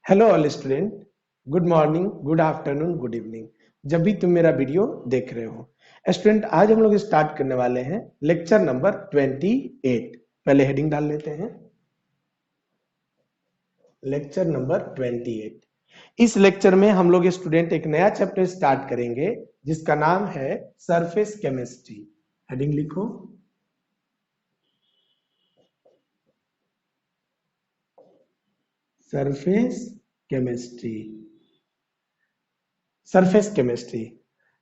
Hello all student, good morning, good afternoon, good evening, जब भी तुम मेरा वीडियो देख रहे हो। स्टूडेंट, आज हम लोग स्टार्ट करने वाले हैं लेक्चर नंबर 28। पहले हेडिंग डाल लेते हैं, लेक्चर नंबर 28। इस लेक्चर में हम लोग स्टूडेंट एक नया चैप्टर स्टार्ट करेंगे जिसका नाम है सरफेस केमिस्ट्री। हेडिंग लिखो, surface chemistry. Surface chemistry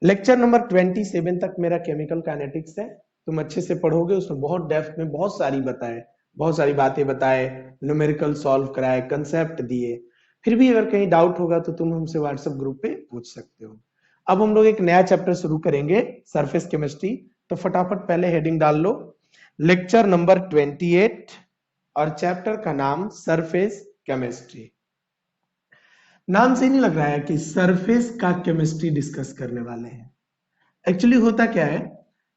lecture number 27 तक मेरा केमिकल काइनेटिक्स है। तुम अच्छे से पढ़ोगे, उसमें बहुत डेप्थ में बहुत सारी बातें बताए, न्यूमेरिकल सॉल्व कराए, कंसेप्ट दिए। फिर भी अगर कहीं डाउट होगा तो तुम हमसे व्हाट्सएप ग्रुप पे पूछ सकते हो। अब हम लोग एक नया चैप्टर शुरू करेंगे, सरफेस केमिस्ट्री। तो फटाफट पहले हेडिंग डाल लो, लेक्चर नंबर 28 और चैप्टर का नाम सरफेस केमिस्ट्री। नाम से नहीं लग रहा है कि सरफेस का केमिस्ट्री डिस्कस करने वाले हैं। एक्चुअली होता क्या है,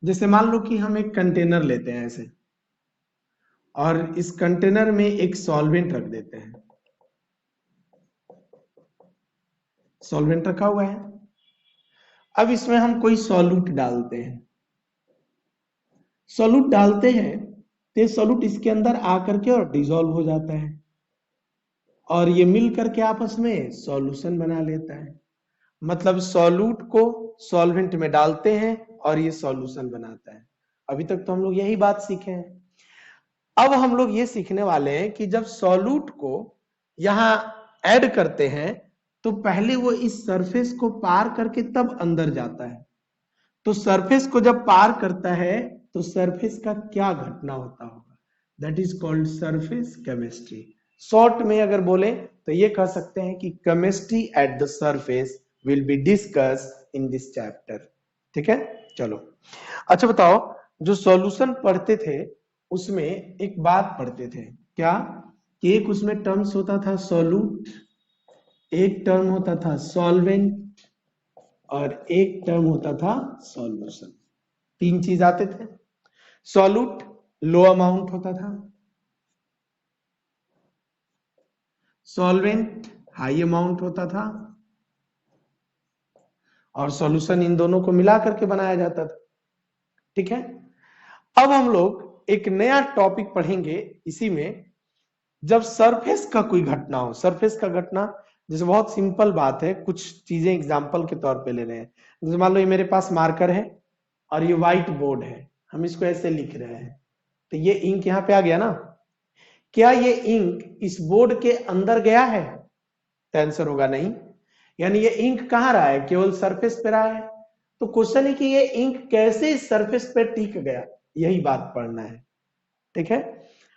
जैसे मान लो कि हम एक कंटेनर लेते हैं ऐसे, और इस कंटेनर में एक सॉल्वेंट रख देते हैं। सॉल्वेंट रखा हुआ है, अब इसमें हम कोई सॉल्यूट डालते हैं। सॉल्यूट डालते हैं तो सॉल्यूट इसके अंदर आकर के और डिसॉल्व हो जाता है, और ये मिल करके आपस में सॉल्यूशन बना लेता है। मतलब सॉल्यूट को सॉल्वेंट में डालते हैं और ये सॉल्यूशन बनाता है। अभी तक तो हम लोग यही बात सीखे हैं। अब हम लोग ये सीखने वाले हैं कि जब सॉल्यूट को यहां ऐड करते हैं तो पहले वो इस सरफेस को पार करके तब अंदर जाता है। तो सरफेस को जब पार करता है तो सरफेस का क्या घटना होता होगा, that is called surface chemistry. Short में अगर बोले तो ये कह सकते हैं कि chemistry eight the surface will be discuss in this chapter. ठीक है, चलो। अच्छा बताओ, जो सॉल्यूशन पढ़ते थे उसमें एक बात पढ़ते थे क्या, कि एक उसमें टर्म्स होता था सॉल्यूट, एक टर्म होता था सॉल्वेंट, और एक टर्म होता था सॉल्यूशन। तीन चीज आते थे। सॉल्यूट लो अमाउंट होता था, सॉल्वेंट हाई अमाउंट होता था, और सॉल्यूशन इन दोनों को मिला करके बनाया जाता था। ठीक है, अब हम लोग एक नया टॉपिक पढ़ेंगे इसी में, जब सरफेस का कोई घटना हो। सरफेस का घटना जैसे बहुत सिंपल बात है, कुछ चीजें एग्जांपल के तौर पे ले रहे हैं। जैसे मान लो ये मेरे पास मार्कर है और ये व्हाइट बोर्ड है, हम इसको ऐसे लिख रहे हैं, तो ये इंक यहां पे आ गया ना। क्या ये इंक इस बोर्ड के अंदर गया है? तो आंसर होगा नहीं। यानी ये इंक कहां रहा है, केवल सरफेस पे रहा है। तो क्वेश्चन है कि ये इंक कैसे इस सरफेस पे टिक गया, यही बात पढ़ना है। ठीक है,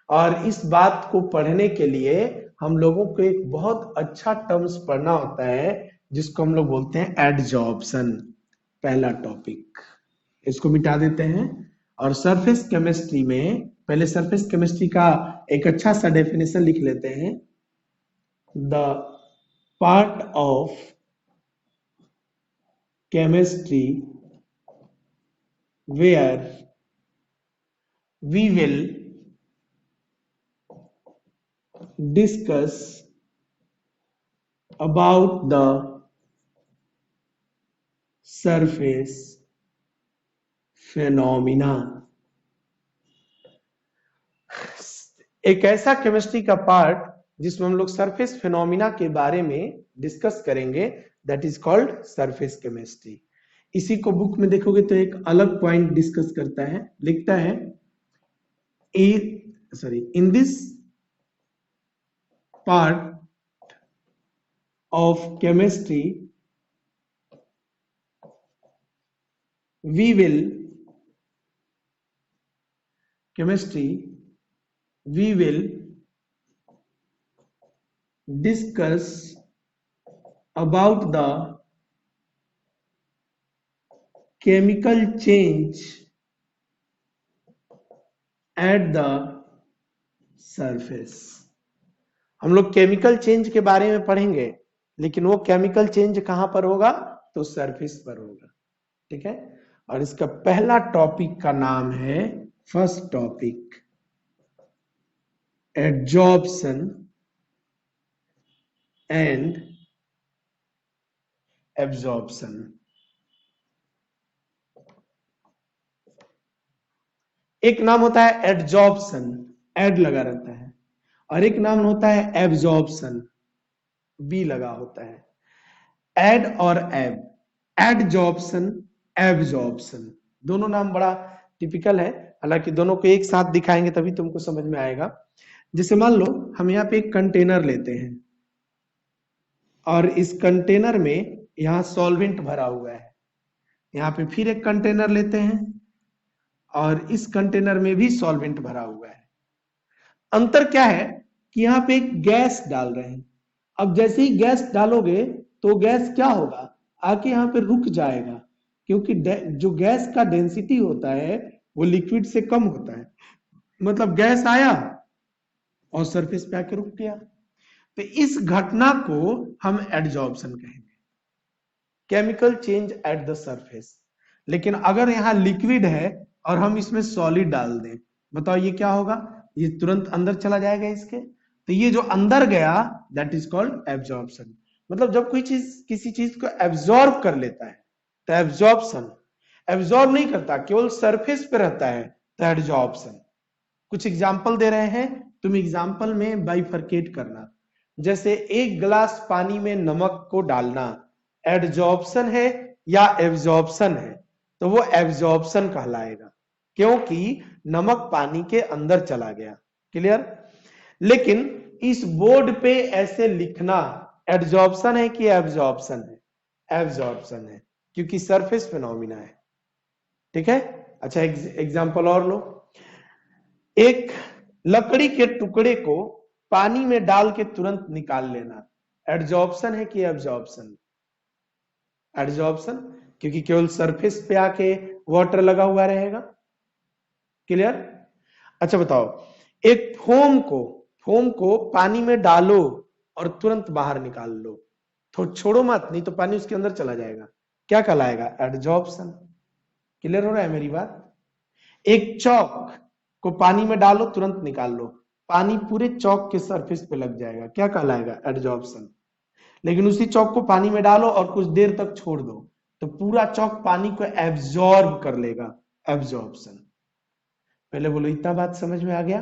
और इस बात को पढ़ने के लिए हम लोगों को एक बहुत अच्छा टर्म्स पढ़ना होता है जिसको हम लोग बोलते हैं एडजॉर्प्शन। पहला टॉपिक, इसको मिटा देते हैं। और सरफेस केमिस्ट्री में पहले सरफेस केमिस्ट्री का एक अच्छा सा डेफिनेशन लिख लेते हैं। The part of chemistry where we will discuss about the surface phenomena। एक ऐसा केमिस्ट्री का पार्ट जिसमें हम लोग सरफेस फिनोमिना के बारे में डिस्कस करेंगे, that is called surface chemistry. इसी को बुक में देखोगे तो एक अलग पॉइंट डिस्कस करता है, लिखता है in this part of chemistry we will discuss about the chemical change at the surface। हम लोग केमिकल चेंज के बारे में पढ़ेंगे, लेकिन वो केमिकल चेंज कहां पर होगा, तो सरफेस पर होगा। ठीक है, और इसका पहला टॉपिक का नाम है, first topic, adsorption and absorption. एक नाम होता है एडजॉर्प्शन, एड लगा रहता है, और एक नाम होता है एब्जॉर्प्शन, बी लगा होता है। एड और एब, एडजॉर्प्शन, एब्जॉर्प्शन, दोनों नाम बड़ा टिपिकल है, हालांकि दोनों को एक साथ दिखाएंगे तभी तुमको समझ में आएगा। जैसे मान लो हम यहाँ पे एक कंटेनर लेते हैं और इस कंटेनर में यहाँ सॉल्वेंट भरा हुआ है, यहाँ पे फिर एक कंटेनर लेते हैं और इस कंटेनर में भी सॉल्वेंट भरा हुआ है। अंतर क्या है कि यहाँ पे एक गैस डाल रहे हैं। अब जैसे ही गैस डालोगे तो गैस क्या होगा, आके यहाँ पे रुक जाएगा, क्योंकि जो गैस का डेंसिटी होता है वो लिक्विड से कम होता है। मतलब गैस आया और सरफेस पे आके रुक गया, तो इस घटना को हम एडजॉर्प्शन कहेंगे, chemical change at the surface. लेकिन अगर यहाँ लिक्विड है और हम इसमें सॉलिड डाल दें, बताओ ये क्या होगा, ये तुरंत अंदर चला जाएगा इसके, तो ये जो अंदर गया दैट इज कॉल्ड एब्जॉर्प्शन। मतलब जब कोई चीज किसी चीज को एब्जॉर्ब कर लेता है तो एब्जॉर्प्शन, एब्जॉर्ब नहीं करता केवल सरफेस पे रहता है तो एडजॉर्प्शन। कुछ एग्जाम्पल दे रहे हैं, तुम एग्जाम्पल में बाइफरकेट करना। जैसे एक गिलास पानी में नमक को डालना एडजॉर्प्शन है या एब्जॉर्प्शन है, तो वो एब्जॉर्प्शन कहलाएगा क्योंकि नमक पानी के अंदर चला गया। क्लियर? लेकिन इस बोर्ड पे ऐसे लिखना एडजॉर्प्शन है कि एब्जॉर्प्शन है? एब्जॉर्प्शन है, क्योंकि सरफेस फिनोमिना है। ठीक है, अच्छा एग्जाम्पल और लो। एक लकड़ी के टुकड़े को पानी में डाल के तुरंत निकाल लेना एडजॉर्प्शन है कि एब्जॉर्प्शन? एडजॉर्प्शन, क्योंकि केवल सरफेस पे आके वाटर लगा हुआ रहेगा। क्लियर? अच्छा बताओ, एक फोम को पानी में डालो और तुरंत बाहर निकाल लो, तो छोड़ो मत, नहीं तो पानी उसके अंदर चला जाएगा, क्या कहलाएगा? एडजॉर्प्शन। क्लियर हो रहा है मेरी बात? एक चौक को पानी में डालो तुरंत निकाल लो, पानी पूरे चौक के सरफेस पे लग जाएगा, क्या कहलाएगा? एडजॉर्प्शन। लेकिन उसी चौक को पानी में डालो और कुछ देर तक छोड़ दो तो पूरा चौक पानी को एब्जॉर्ब कर लेगा, एब्जॉर्प्शन। पहले बोलो इतना बात समझ में आ गया?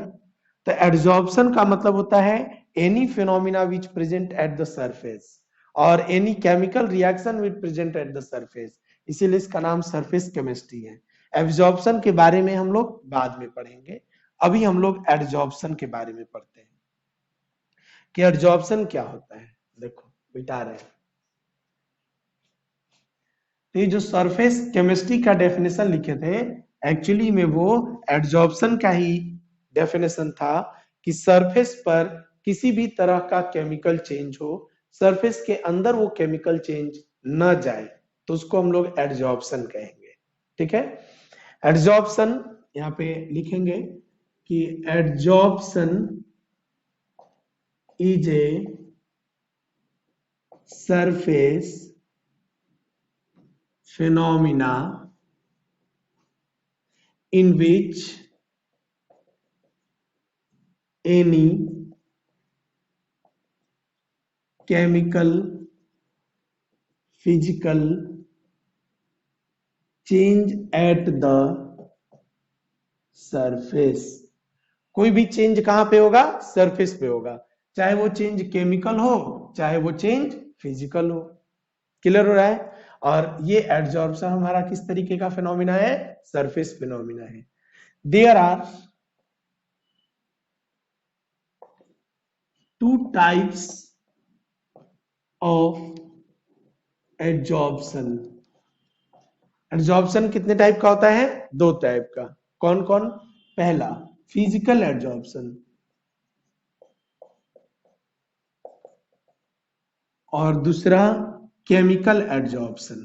तो एब्जॉर्प्शन का मतलब होता है any phenomena which present at the surface और any chemical reaction which present at the surface, इसीलिए इसका नाम सरफेस केमिस्ट्री है। एब्जॉर्प्शन के बारे में हम लोग बाद में पढ़ेंगे, अभी हम लोग एडजॉर्प्शन के बारे में पढ़ते हैं कि एडजॉर्प्शन क्या होता है। देखो बिठा रहे हैं, तो ये जो सरफेस केमिस्ट्री का डेफिनेशन लिखे थे एक्चुअली में वो एडजॉर्प्शन का ही डेफिनेशन था कि सरफेस पर किसी भी तरह का केमिकल चेंज हो, सरफेस के अंदर वो केमिकल चेंज न जाए, तो उसको हम लोग एडजॉर्प्शन कहेंगे। ठीक है, एडजॉर्प्शन यहाँ पे लिखेंगे कि adsorption is a surface phenomena in which any chemical, physical change at the surface। कोई भी चेंज कहां पे होगा? सरफेस पे होगा, चाहे वो चेंज केमिकल हो चाहे वो चेंज फिजिकल हो। क्लियर हो रहा है? और ये एडजॉर्प्शन हमारा किस तरीके का फिनोमिना है? सरफेस फिनोमिना है। There are two types of adsorption. Adsorption कितने टाइप का होता है? दो टाइप का। कौन कौन? पहला फिजिकल एडजॉर्प्शन और दूसरा केमिकल एडजॉर्प्शन।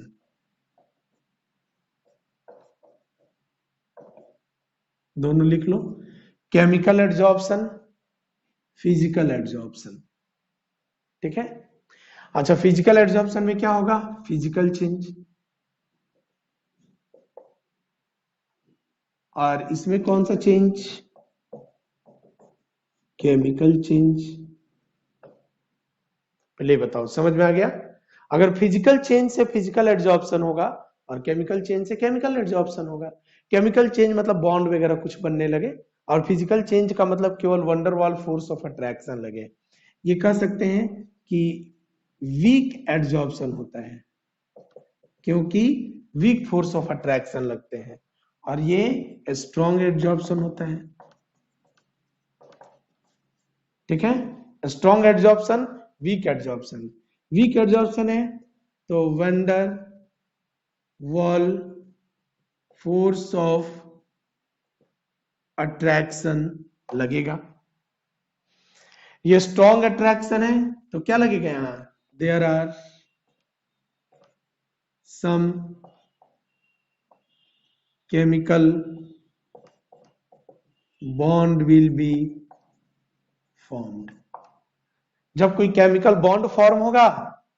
दोनों लिख लो, केमिकल एडजॉर्प्शन, फिजिकल एडजॉर्प्शन। ठीक है, अच्छा फिजिकल एडजॉर्प्शन में क्या होगा? फिजिकल चेंज, और इसमें कौन सा चेंज? Chemical change. पहले बताओ, समझ में आ गया? अगर फिजिकल चेंज से फिजिकल एड्जॉर्प्शन होगा और केमिकल चेंज से केमिकल एड्जॉर्प्शन होगा। केमिकल चेंज मतलब बॉन्ड वगैरह कुछ बनने लगे, और फिजिकल चेंज का मतलब केवल वंडरवॉल फोर्स ऑफ अट्रैक्शन लगे। ये कह सकते हैं कि वीक एड्जॉर्प्शन होता है, क्योंकि वीक फोर्स ऑफ अट्रैक्शन लगते हैं, और ये स्ट्रॉन्ग एड्जॉर्प्शन होता है। ठीक है, strong adsorption, weak adsorption. Weak adsorption है तो van der Waals force of attraction लगेगा। ये स्ट्रॉन्ग अट्रैक्शन है तो क्या लगेगा यहां, there are some chemical bond will be formed. जब कोई केमिकल बॉन्ड फॉर्म होगा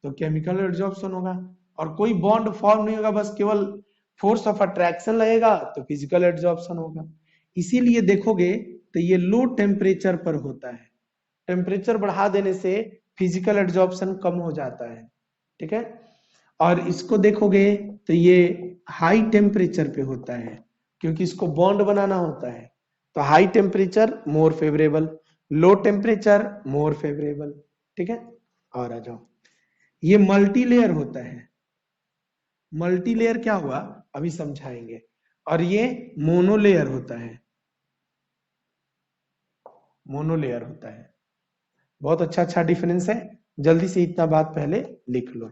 तो केमिकल एड्जॉर्प्शन होगा, और कोई बॉन्ड फॉर्म नहीं होगा, बस केवल फोर्स ऑफ अट्रैक्शन लगेगा तो फिजिकल एड्जॉर्प्शन होगा। इसीलिए देखोगे तो ये लो टेम्परेचर पर होता है, टेम्परेचर बढ़ा देने से फिजिकल एड्जॉर्प्शन कम हो जाता है। ठीक है, और इसको देखोगे तो ये हाई टेम्परेचर पे होता है, क्योंकि इसको बॉन्ड बनाना होता है। तो high temperature more favourable, low temperature more favourable. ठीक है, और आ जाओ, ये मल्टी लेयर होता है। मल्टी लेयर क्या हुआ अभी समझाएंगे। और ये मोनोलेयर होता है, मोनोलेयर होता है। बहुत अच्छा अच्छा डिफरेंस है, जल्दी से इतना बात पहले लिख लो।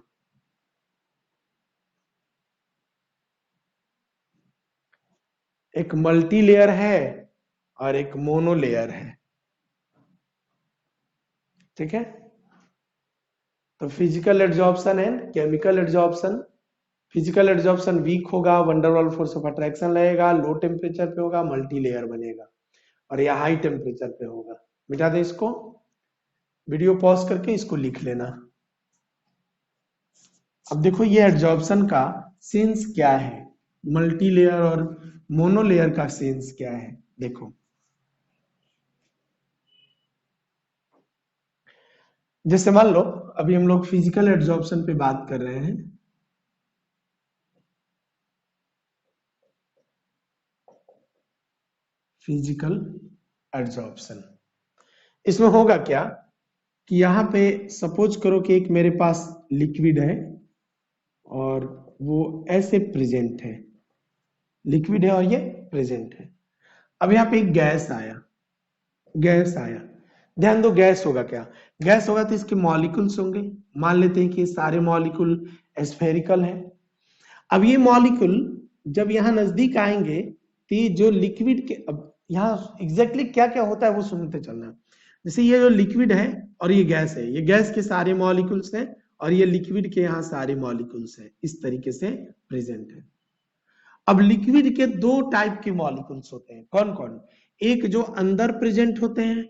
एक मल्टी लेयर है और एक मोनोलेयर है। ठीक है, तो physical adsorption and chemical adsorption. Physical adsorption weak होगा, वंडरवॉल फोर्स ऑफ अट्रैक्शन लगेगा, लो टेम्परेचर पे होगा, मल्टी लेयर बनेगा, और यह हाई टेम्परेचर पे होगा। मिटा दे इसको, वीडियो पॉज करके इसको लिख लेना। अब देखो ये एड्जॉर्प्शन का सेंस क्या है, मल्टी लेयर और मोनोलेयर का सेंस क्या है। देखो, जैसे मान लो अभी हम लोग फिजिकल एड्जॉर्प्शन पे बात कर रहे हैं। फिजिकल एड्जॉर्प्शन, इसमें होगा क्या कि यहां पे सपोज करो कि एक मेरे पास लिक्विड है और वो ऐसे प्रेजेंट है, लिक्विड है और ये प्रेजेंट है। अब यहाँ पे एक गैस आया, गैस आया, ध्यान दो गैस होगा क्या, गैस होगा तो इसके मॉलिक्यूल्स होंगे। मान लेते हैं कि ये सारे मॉलिक्यूल स्फेरिकल है। अब ये मॉलिक्यूल जब यहाँ नजदीक आएंगे तो ये जो लिक्विड के, अब यहाँ एग्जैक्टली क्या क्या होता है वो सुनते चलना। जैसे ये जो लिक्विड है और ये गैस है, ये गैस के सारे मॉलिक्यूल्स हैं और ये लिक्विड के यहाँ सारे मॉलिक्यूल्स हैं, इस तरीके से प्रेजेंट है। अब लिक्विड के दो टाइप के मॉलिक्यूल्स होते हैं, कौन कौन, एक जो अंदर प्रेजेंट होते हैं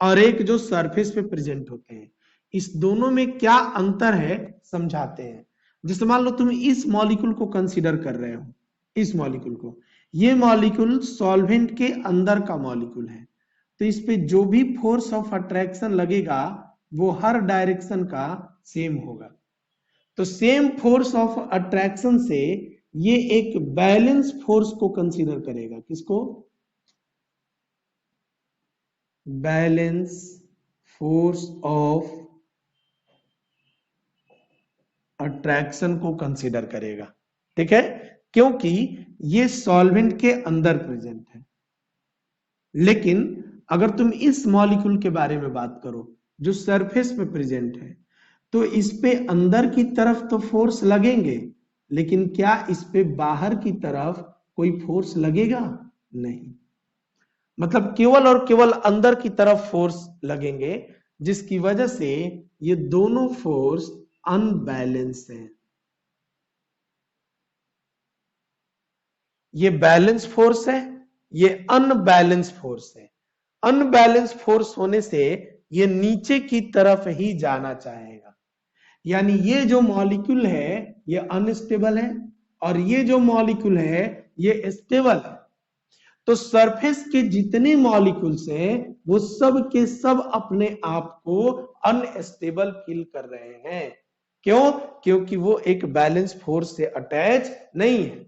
और एक जो सरफेस पे प्रेजेंट होते हैं। इस दोनों में क्या अंतर है समझाते हैं। जैसे मान लो तुम इस मॉलिक्यूल को कंसीडर कर रहे हो, इस मॉलिक्यूल को, ये मॉलिक्यूल सॉल्वेंट के अंदर का मॉलिक्यूल है, तो इस पे जो भी फोर्स ऑफ अट्रैक्शन लगेगा वो हर डायरेक्शन का सेम होगा। तो सेम फोर्स ऑफ अट्रैक्शन से ये एक बैलेंस फोर्स को कंसीडर करेगा, किसको, बैलेंस फोर्स ऑफ अट्रैक्शन को कंसीडर करेगा। ठीक है, क्योंकि ये सॉल्वेंट के अंदर प्रेजेंट है। लेकिन अगर तुम इस मॉलिक्यूल के बारे में बात करो जो सरफेस पे प्रेजेंट है, तो इस पे अंदर की तरफ तो फोर्स लगेंगे, लेकिन क्या इस पे बाहर की तरफ कोई फोर्स लगेगा, नहीं। मतलब केवल और केवल अंदर की तरफ फोर्स लगेंगे, जिसकी वजह से ये दोनों फोर्स अनबैलेंस है। ये बैलेंस फोर्स है, ये अनबैलेंस फोर्स है। अनबैलेंस फोर्स होने से ये नीचे की तरफ ही जाना चाहेगा। यानी ये जो मॉलिक्यूल है ये अनस्टेबल है और ये जो मॉलिक्यूल है ये स्टेबल है। तो सरफेस के जितने मॉलिक्यूल्स हैं वो सब के सब अपने आप को अनस्टेबल फील कर रहे हैं। क्यों? क्योंकि वो एक बैलेंस फोर्स से अटैच नहीं है।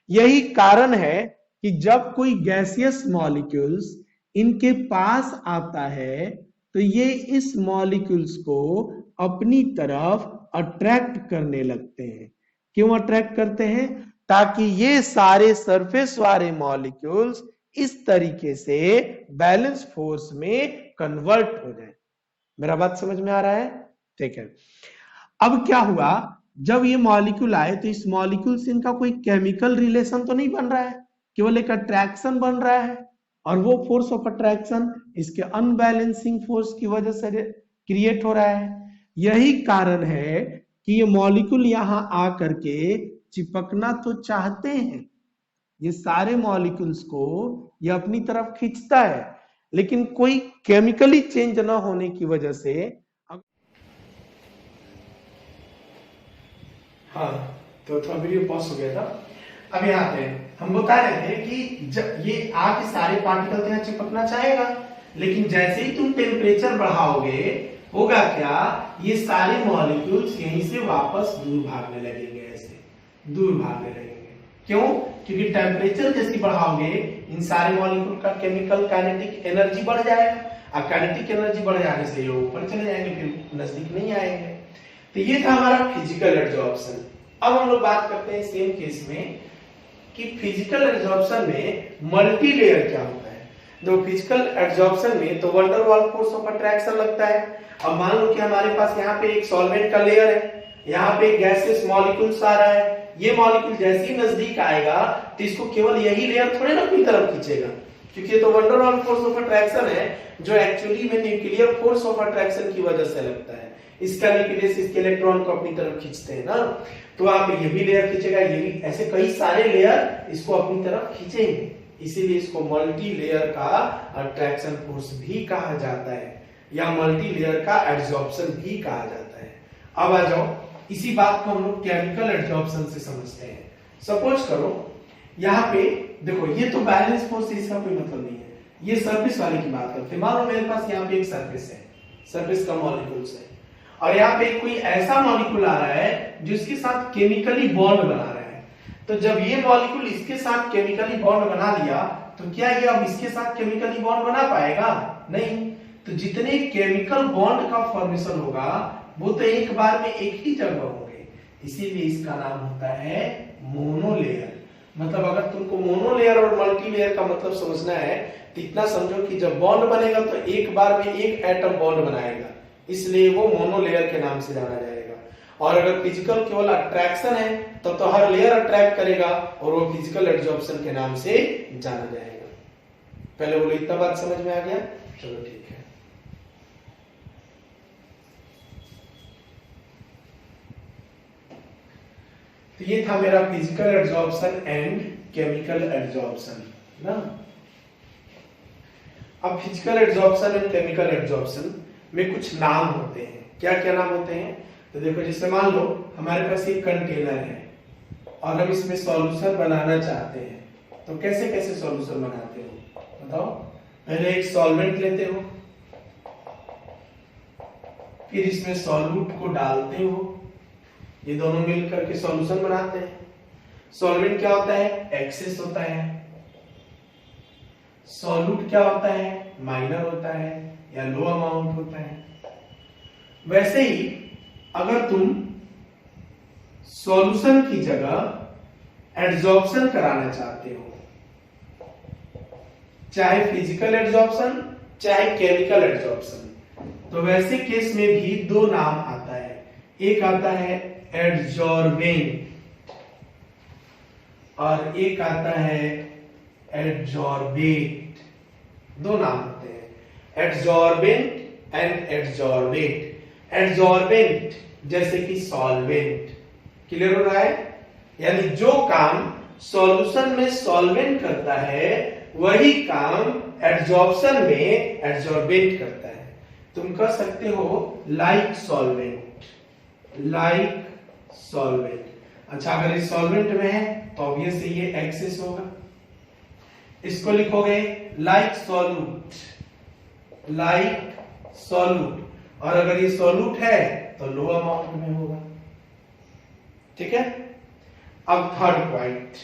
यही कारण है कि जब कोई गैसियस मॉलिक्यूल्स इनके पास आता है तो ये इस मॉलिक्यूल्स को अपनी तरफ अट्रैक्ट करने लगते हैं। क्यों अट्रैक्ट करते हैं? ताकि ये सारे सरफेस वाले मॉलिक्यूल्स इस तरीके से बैलेंस फोर्स में कन्वर्ट हो जाए। मेरा बात समझ में आ रहा है? ठीक है। अब क्या हुआ, जब ये मॉलिक्यूल आए तो इस मॉलिक्यूल से इनका कोई केमिकल रिलेशन तो नहीं बन रहा है, केवल एक अट्रैक्शन बन रहा है, और वो फोर्स ऑफ अट्रैक्शन इसके अनबैलेंसिंग फोर्स की वजह से क्रिएट हो रहा है। यही कारण है कि ये मॉलिक्यूल यहां आकर के चिपकना तो चाहते हैं, ये सारे मॉलिक्यूल्स को ये अपनी तरफ खींचता है, लेकिन कोई केमिकली चेंज ना होने की वजह से। हाँ, तो थोड़ा वीडियो पॉज हो गया था। अब यहाँ पे हम बता रहे थे कि जब ये आके सारे पार्टिकल यहाँ चिपकना चाहेगा, लेकिन जैसे ही तुम टेम्परेचर बढ़ाओगे होगा क्या, ये सारे मॉलिक्यूल्स यहीं से वापस दूर भागने लगेंगे, ऐसे दूर भागने लगेंगे। क्यों? क्योंकि टेम्परेचर जैसे बढ़ाओगे इन सारे मॉलिक्यूल का केमिकल काइनेटिक एनर्जी बढ़ जाएगा, और काइनेटिक एनर्जी बढ़ जाने से ये ऊपर चले जाएंगे, फिर नजदीक नहीं आएंगे। तो ये था हमारा फिजिकल एब्जॉर्प्शन। अब हम लोग बात करते हैं सेम केस में कि फिजिकल एब्जॉर्प्शन में मल्टी लेयर क्या होता है। तो फिजिकल एब्जॉर्प्शन में तो van der Waals force of attraction लगता है। अब मान लो कि हमारे पास यहाँ पे एक सॉल्वेंट का लेयर है, यहाँ पे गैसेस मॉलिक्यूल्स आ रहा है, ये मॉलिक्यूल जैसे ही नजदीक आएगा तो इसको केवल यही लेयर थोड़े ना अपनी तरफ खींचेगा, क्योंकि ये तो van der Waals force of attraction है जो एक्चुअली में न्यूक्लियर फोर्स ऑफ अट्रैक्शन की वजह से लगता है। इसका न्यूक्लियस इसके इलेक्ट्रॉन को अपनी तरफ खींचते हैं ना, तो आप ये भी लेयर खींचेगा, ये भी, ऐसे कई सारे लेयर इसको अपनी तरफ खींचेंगे। इसीलिए इसको मल्टी लेयर का अट्रैक्शन फोर्स भी कहा जाता है, या मल्टी लेयर का एब्जॉर्प्शन भी कहा जाता है। अब आ जाओ, इसी बात को हम लोग केमिकल एब्जॉर्प्शन से समझते हैं। सपोज करो यहाँ पे देखो, ये तो बैलेंस फोर्स, इसका कोई मतलब नहीं है, ये सरफेस वाले की बात करते हैं। मान लो मेरे पास यहाँ पे एक सरफेस है, सरफेस का मॉलिक्यूल्स है, और यहाँ पे कोई ऐसा मॉलिक्यूल आ रहा है जो इसके साथ केमिकली बॉन्ड बना रहा है। तो जब ये मॉलिक्यूल इसके साथ केमिकली बॉन्ड बना लिया तो क्या ये अब इसके साथ केमिकली बॉन्ड बना पाएगा? नहीं। तो जितने केमिकल बॉन्ड का फॉर्मेशन होगा वो तो एक बार में एक ही जगह होंगे, इसीलिए इसका नाम होता है मोनोलेयर। मतलब अगर तुमको मोनोलेयर और मल्टी लेयर का मतलब समझना है तो इतना समझो कि जब बॉन्ड बनेगा तो एक बार में एक एटम बॉन्ड बनाएगा, इसलिए वो मोनोलेयर के नाम से जाना जाएगा। और अगर फिजिकल केवल अट्रैक्शन है तब तो हर लेयर अट्रैक्ट करेगा और वो फिजिकल एब्जॉर्प्शन के नाम से जाना जाएगा। पहले बोलो, इतना बात समझ में आ गया? चलो ठीक है। तो ये था मेरा physical absorption and chemical absorption ना। अब physical absorption and chemical absorption में कुछ नाम होते हैं। क्या क्या नाम होते हैं? तो देखो, जैसे मान लो हमारे पास एक कंटेनर है और हम इसमें सॉल्यूशन बनाना चाहते हैं, तो कैसे कैसे सॉल्यूशन बनाते हो बताओ? पहले एक सॉल्वेंट लेते हो, फिर इसमें सॉल्यूट को डालते हो, ये दोनों मिलकर के सॉल्यूशन बनाते हैं। सॉल्वेंट क्या होता है? एक्सेस होता है। सॉल्यूट क्या होता है? माइनर होता है या लो अमाउंट होता है। वैसे ही अगर तुम सॉल्यूशन की जगह एड्जॉर्प्शन कराना चाहते हो, चाहे फिजिकल एड्जॉर्प्शन चाहे केमिकल एड्जॉर्प्शन, तो वैसे केस में भी दो नाम आता है। एक आता है एड्जॉर्बेंट और एक आता है एड्जॉर्बेट। दो नाम होते हैं, एड्जॉर्बेंट एंड एड्जॉर्बेट। एड्जॉर्बेंट जैसे कि सॉल्वेंट, क्लियर हो रहा है? यानी जो काम सॉल्यूशन में सॉल्वेंट करता है वही काम एड्जॉर्प्शन में एड्जॉर्बेंट करता है। तुम कह सकते हो लाइक सॉल्वेंट, लाइक सॉल्वेंट। अच्छा, अगर ये सॉल्वेंट में है तो ऑब्वियसली ये एक्सेस होगा, इसको लिखोगे लाइक सॉल्यूट, लाइक सॉल्यूट, और अगर ये सॉल्यूट है तो लो अमाउंट में होगा। ठीक है, अब थर्ड पॉइंट,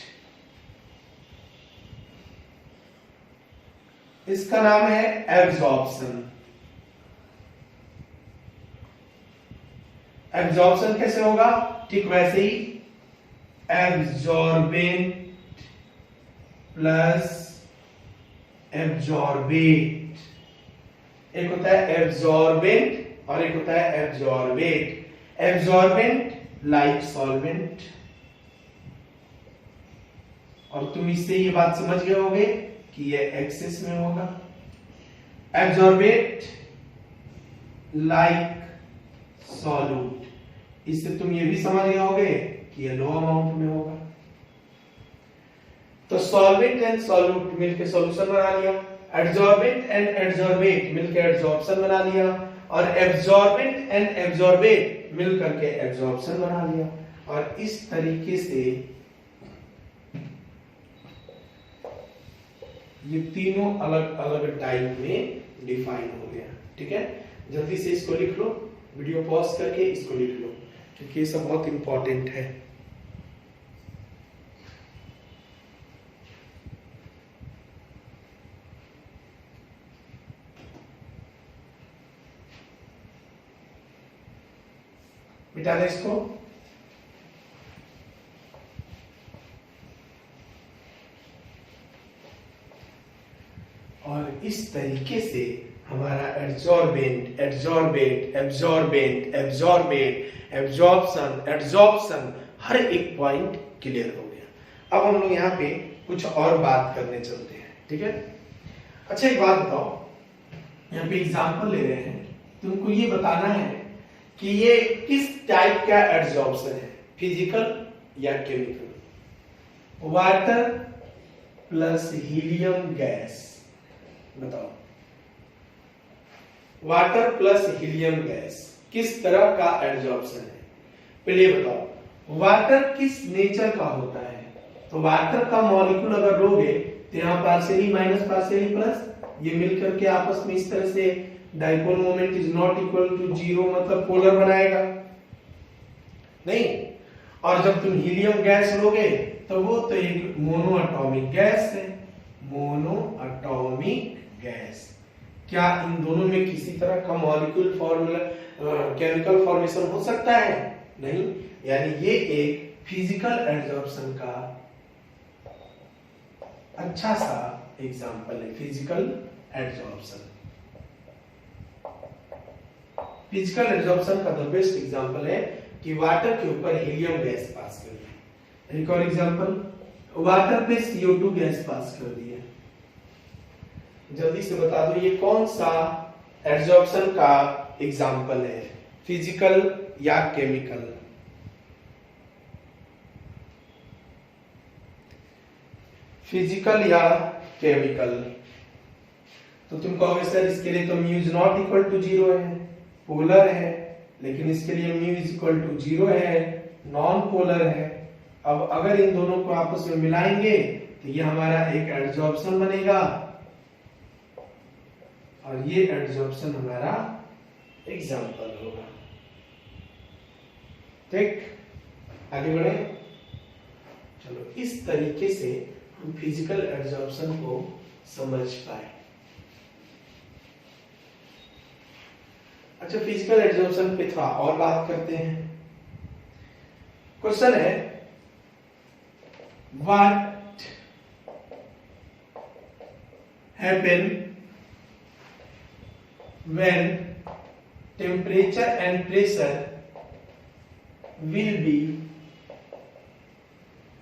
इसका नाम है एब्जॉर्प्शन। एब्जॉर्प्शन कैसे होगा? ठीक वैसे ही, एब्जॉर्बेंट प्लस एब्जॉर्बेट। एक होता है एब्जॉर्बेंट और एक होता है एब्जॉर्बेट। एब्जॉर्बेंट लाइक सॉल्वेंट, और तुम इससे ये बात समझ गए होगे कि ये एक्सेस में होगा। एब्जॉर्बेट लाइक सॉल्यूट, इससे तुम ये भी समझ गए होगे कि ये लो अमाउंट में होगा। तो सॉल्वेंट एंड सॉल्यूट मिलकर सॉल्यूशन बना लिया, एड्सॉर्बेंट एंड एड्सॉर्बेट मिलकर एड्सॉर्प्शन बना लिया, और एब्जॉर्बेंट एंड एब्जॉर्बेट मिलकर के एब्जॉर्प्शन बना लिया। और इस तरीके से ये तीनों अलग अलग टाइप में डिफाइन हो गया। ठीक है, जल्दी से इसको लिख लो, वीडियो पॉज करके इसको लिख लो, क्योंकि ये सब बहुत इंपॉर्टेंट है। मिटा दे इसको। और इस तरीके से हमारा adsorbent, adsorbate, absorbent, absorbate, absorption, adsorption, हर एक पॉइंट क्लियर हो गया। अब हम लोग यहाँ पे कुछ और बात करने चलते हैं। ठीक है, अच्छा एक बात बताओ, यहाँ पे एग्जांपल ले रहे हैं, तुमको ये बताना है कि ये किस टाइप का एड्सॉर्प्शन है, फिजिकल या chemical. Water plus helium gas, बताओ वाटर प्लस हीलियम गैस किस तरह का एड्सॉर्प्शन है। पहले बताओ वाटर किस नेचर का होता है। तो वाटर का मॉलिक्यूल अगर लोगे तो यहाँ पार्शियली माइनस पार्शियली प्लस, ये मिलकर के आपस में इस तरह से dipole moment is not equal to zero, मतलब पोलर बनाएगा नहीं। और जब तुम हीलियम गैस लोगे तो वो तो एक मोनो एटॉमिक गैस है, मोनो एटॉमिक गैस। क्या इन दोनों में किसी तरह का मॉलिक्यूल फॉर्मूला केमिकल फॉर्मेशन हो सकता है? नहीं। यानी ये एक फिजिकल एड्सॉर्प्शन का अच्छा सा एग्जांपल है, फिजिकल एड्सॉर्प्शन। फिजिकल एड्सॉर्प्शन का द बेस्ट एग्जांपल है कि वाटर के ऊपर हीलियम गैस पास कर दिया। एक और एग्जांपल, वाटर पे CO2 गैस पास कर दिया। जल्दी से बता दो ये कौन सा एड्सॉर्प्शन का एग्जांपल है, फिजिकल या केमिकल? फिजिकल या केमिकल? तो तुम कहोगे सर इसके लिए तो mu is not equal to zero है, पोलर है, लेकिन इसके लिए mu is equal to zero है, नॉन पोलर है। अब अगर इन दोनों को आपस में मिलाएंगे तो ये हमारा एक एड्सॉर्प्शन बनेगा, और ये एड्सॉर्प्शन हमारा एग्जांपल होगा। ठीक, आगे बढ़े। चलो इस तरीके से हम फिजिकल एड्सॉर्प्शन को समझ पाए। अच्छा, फिजिकल एड्सॉर्प्शन पे थोड़ा और बात करते हैं। क्वेश्चन है what happen when temperature and pressure will be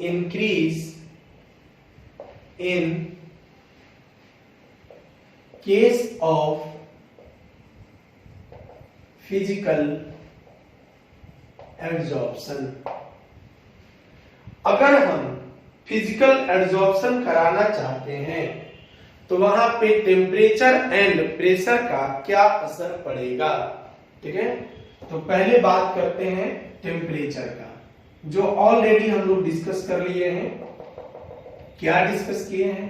increase in case of physical adsorption। अगर हम फिजिकल एड्सॉर्प्शन कराना चाहते हैं तो वहां पे टेम्परेचर एंड प्रेशर का क्या असर पड़ेगा। ठीक है, तो पहले बात करते हैं टेम्परेचर का, जो ऑलरेडी हम लोग डिस्कस कर लिए हैं। क्या डिस्कस किए हैं?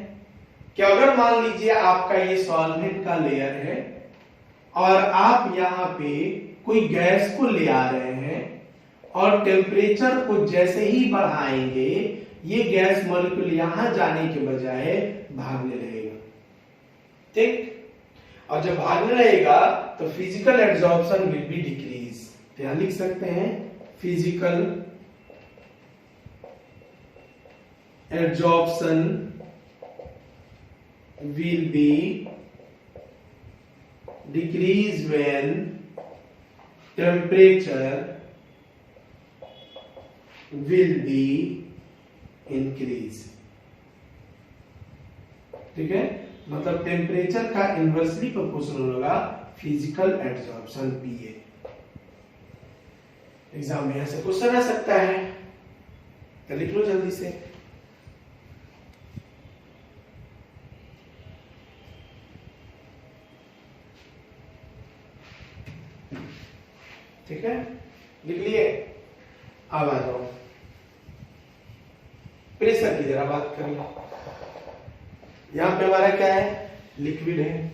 कि अगर मान लीजिए आपका ये सॉल्वेंट का लेयर है और आप यहाँ पे कोई गैस को ले आ रहे हैं और टेम्परेचर को जैसे ही बढ़ाएंगे ये गैस मॉलिक्यूल यहां जाने के बजाय भागने लगेगा, ठीक। और जब भागने लगेगा तो physical absorption will be decrease. तो यहां लिख सकते हैं physical absorption will be decrease when temperature will be increase। ठीक है, मतलब टेम्परेचर का इनवर्सली प्रोपोर्शनल होगा फिजिकल एब्जॉर्प्शन PA। एग्जाम में ऐसे क्वेश्चन आ सकता है, तो लिख लो जल्दी से। ठीक है, लिख लिए। अब आ जाओ प्रेशर की जरा बात कर लो। यहां पे हमारा क्या है, लिक्विड है,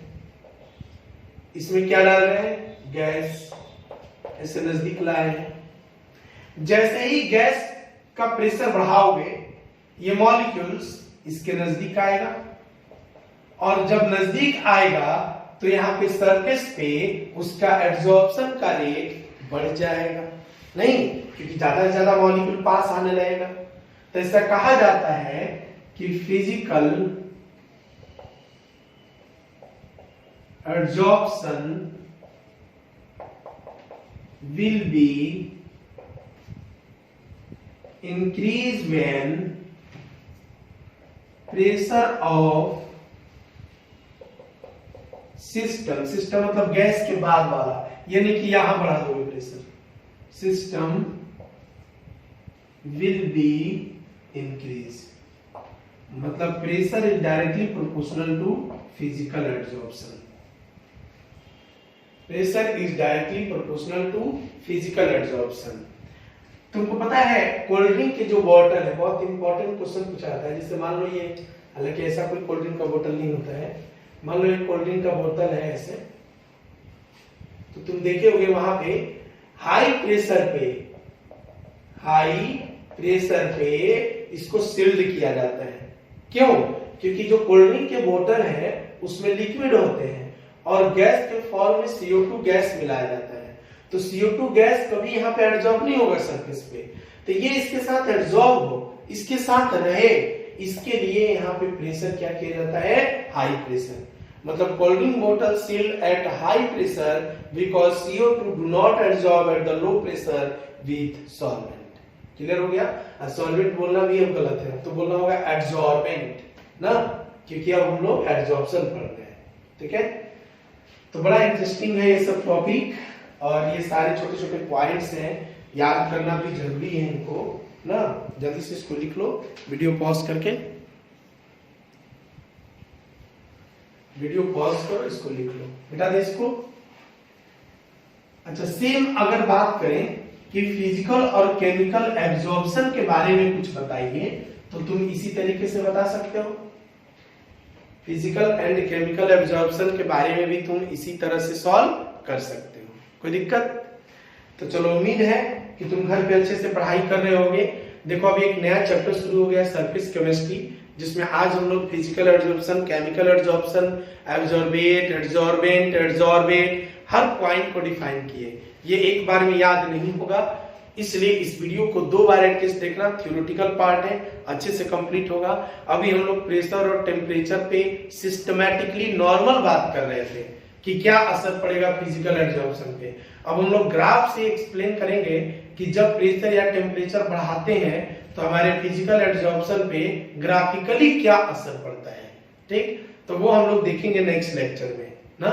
इसमें क्या डाल रहे हैं, गैस, ऐसे नजदीक लाए हैं। जैसे ही गैस का प्रेशर बढ़ाओगे ये मॉलिक्यूल्स इसके नजदीक आएगा, और जब नजदीक आएगा तो यहाँ पे सरफेस पे उसका एब्जॉर्प्शन का रेट बढ़ जाएगा, नहीं, क्योंकि ज्यादा से ज्यादा मॉलिक्यूल पास आने लगेगा। तो ऐसा कहा जाता है कि physical absorption will be increase when pressure of system, system मतलब गैस के बाद वाला, यानी कि यहां बढ़ा दोगे pressure, system will be increase, मतलब pressure is directly proportional to physical absorption. Pressure is directly proportional to physical absorption. तुमको पता है कोल्ड ड्रिंक के जो बॉटल है, बहुत इंपॉर्टेंट क्वेश्चन पूछा जाता है, जिससे मान लो ये, हालांकि ऐसा कोई कोल्ड ड्रिंक का बोतल नहीं होता है, मान लो एक कोल्ड ड्रिंक का बोतल है ऐसे, तो तुम देखे होगे वहां पे हाई प्रेशर पे इसको सील्ड किया जाता है। क्यों? क्योंकि जो कोल्ड ड्रिंक के बोतल है उसमें लिक्विड होते हैं और गैस के फॉर्म में CO2 गैस मिलाया जाता है, तो CO2 गैस कभी यहाँ पे एब्जॉर्ब नहीं होगा सरफेस पे, तो ये इसके साथ एब्जॉर्ब हो, इसके साथ रहे, इसके लिए यहाँ पे प्रेशर क्या किया जाता है, हाई प्रेशर। मतलब कोल्ड ड्रिंक बोतल sealed at high pressure because CO2 do not absorb at the low pressure with solvent. Clear हो गया? सॉल्वेंट बोलना भी अब गलत है, तो बोलना होगा एब्जॉर्बेंट ना, क्योंकि अब हम लोग एब्जॉर्प्शन पढ़ रहे हैं। ठीक है, तो बड़ा इंटरेस्टिंग है ये सब टॉपिक, और ये सारे छोटे छोटे पॉइंट्स हैं, याद करना भी जरूरी है इनको ना। जल्दी से इसको लिख लो, वीडियो पॉज करके, वीडियो पॉज करो, इसको लिख लो, मिटा दे इसको। अच्छा, सेम अगर बात करें कि फिजिकल और केमिकल एब्जॉर्प्शन के बारे में कुछ बताइए, तो तुम इसी तरीके से बता सकते हो। फिजिकल एंड केमिकल एब्जॉर्प्शन के बारे में भी तुम इसी तरह से सॉल्व कर सकते हो, कोई दिक्कत? तो चलो, उम्मीद है कि तुम घर पे अच्छे से पढ़ाई कर रहे होगे। देखो, अभी एक नया चैप्टर शुरू हो गया है, सरफेस केमिस्ट्री, जिसमें आज हम लोग physical absorption, chemical absorption, absorbate, adsorbent, adsorbate, हर पॉइंट को डिफाइन किए। ये एक बार में याद नहीं होगा, इसलिए इस वीडियो को 2 बार एटलीस्ट देखना। थ्योरेटिकल पार्ट है, अच्छे से कंप्लीट होगा। अभी हम लोग प्रेशर और टेम्परेचर पे सिस्टमैटिकली नॉर्मल बात कर रहे थे कि क्या असर पड़ेगा फिजिकल एब्जॉर्प्शन पे। अब हम लोग ग्राफ से एक्सप्लेन करेंगे कि जब प्रेशर या टेम्परेचर बढ़ाते हैं तो हमारे फिजिकल एब्जॉर्प्शन पे ग्राफिकली क्या असर पड़ता है। ठीक, तो वो हम लोग देखेंगे नेक्स्ट लेक्चर में ना।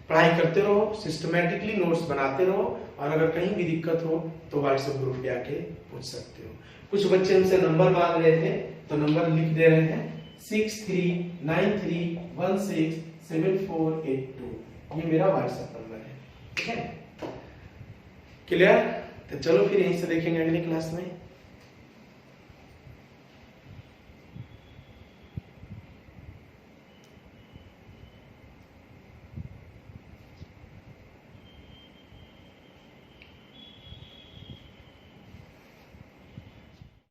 पढ़ाई करते रहो, सिस्टमैटिकली नोट्स बनाते रहो, और अगर कहीं भी दिक्कत हो तो व्हाट्सएप ग्रुप पे आके पूछ सकते हो। कुछ बच्चे हमसे नंबर मांग रहे थे, तो नंबर लिख दे रहे हैं 6393167482, ये मेरा व्हाट्सएप नंबर है। ठीक है, क्लियर? तो चलो फिर यहीं से देखेंगे अगली क्लास में।